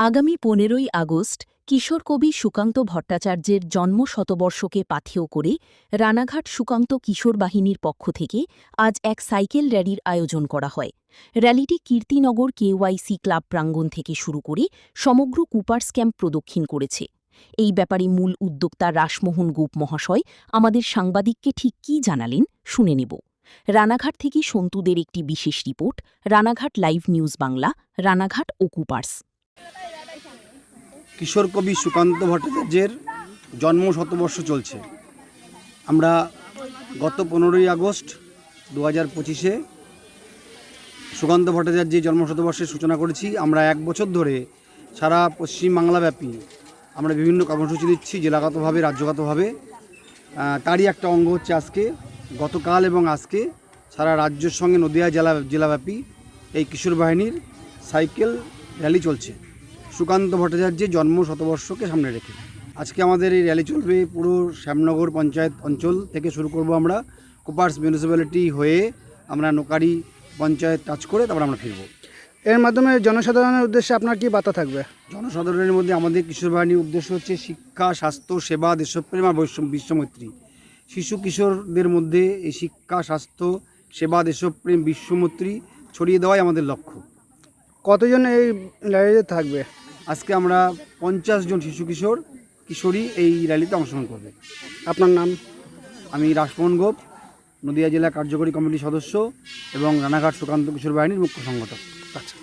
আগামী 15ই আগস্ট কিশোর কবি সুকান্ত ভট্টাচার্যের জন্মশতবর্ষকে পাথেয় করে রানাঘাট সুকান্ত কিশোর বাহিনীর পক্ষ থেকে আজ এক সাইকেল র্যালির আয়োজন করা হয়। র্যালিটি কীর্তিনগর কেওয়াইসি ক্লাব প্রাঙ্গণ থেকে শুরু করে সমগ্র কুপার্স ক্যাম্প প্রদক্ষিণ করেছে। এই ব্যাপারে মূল উদ্যোক্তা রাসমোহন গোপ মহাশয় আমাদের সাংবাদিককে ঠিক কী জানালেন শুনে নেব। রানাঘাট থেকে সন্তুদের একটি বিশেষ report, Ranaghat live news Bangla, Ranaghat ও কুপার্স। কিশোর কবি সুকান্ত ভট্টাচার্যের জন্ম শতবর্ষ চলছে। আমরা গত 15ই আগস্ট 2025-এ সুকান্ত ভট্টাচার্যের জন্ম শতবর্ষের সূচনা করেছি। আমরা এক বছর ধরে সারা পশ্চিমবাংলাব্যাপী আমরা বিভিন্ন কর্মসূচি দিচ্ছি, জেলাগতভাবে, রাজ্যগতভাবে। তারই একটা অঙ্গ হচ্ছে আজকে, গতকাল এবং আজকে সারা রাজ্যের সঙ্গে নদিয়া জেলাব্যাপী এই কিশোর বাহিনীর সাইকেল র্যালি চলছে সুকান্ত ভট্টাচার্যের জন্ম শতবর্ষকে সামনে রেখে। আজকে আমাদের এই র্যালি চলবে পুরো শ্যামনগর পঞ্চায়েত অঞ্চল থেকে শুরু করব। আমরা কুপার্স মিউনিসিপ্যালিটি হয়ে আমরা নোকারি পঞ্চায়েত টাচ করে তারপর আমরা ফিরব। এর মাধ্যমে জনসাধারণের উদ্দেশ্যে আপনার কি বার্তা থাকবে? জনসাধারণের মধ্যে আমাদের কিশোর বাহিনীর উদ্দেশ্য হচ্ছে শিক্ষা, স্বাস্থ্য, সেবা, দেশপ্রেম আর বিশ্বমৈত্রী। শিশু কিশোরদের মধ্যে এই শিক্ষা, স্বাস্থ্য, সেবা, দেশপ্রেম, বিশ্বমৈত্রী ছড়িয়ে দেওয়াই আমাদের লক্ষ্য। কতজন এই র্যালিতে থাকবে? আজকে আমরা 50 জন শিশু কিশোরী এই র্যালিতে অংশগ্রহণ করবে। আপনার নাম? আমি রাসমোহন গোপ, নদিয়া জেলা কার্যকরী কমিটির সদস্য এবং রানাঘাট সুকান্ত কিশোর বাহিনীর মুখ্য সংগঠক। আচ্ছা।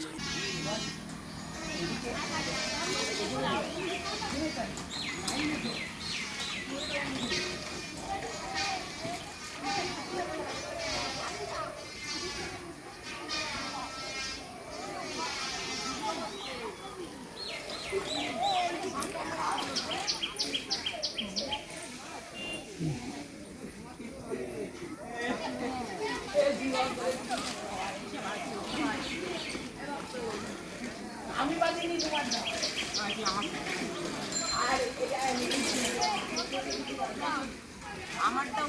আমারটাও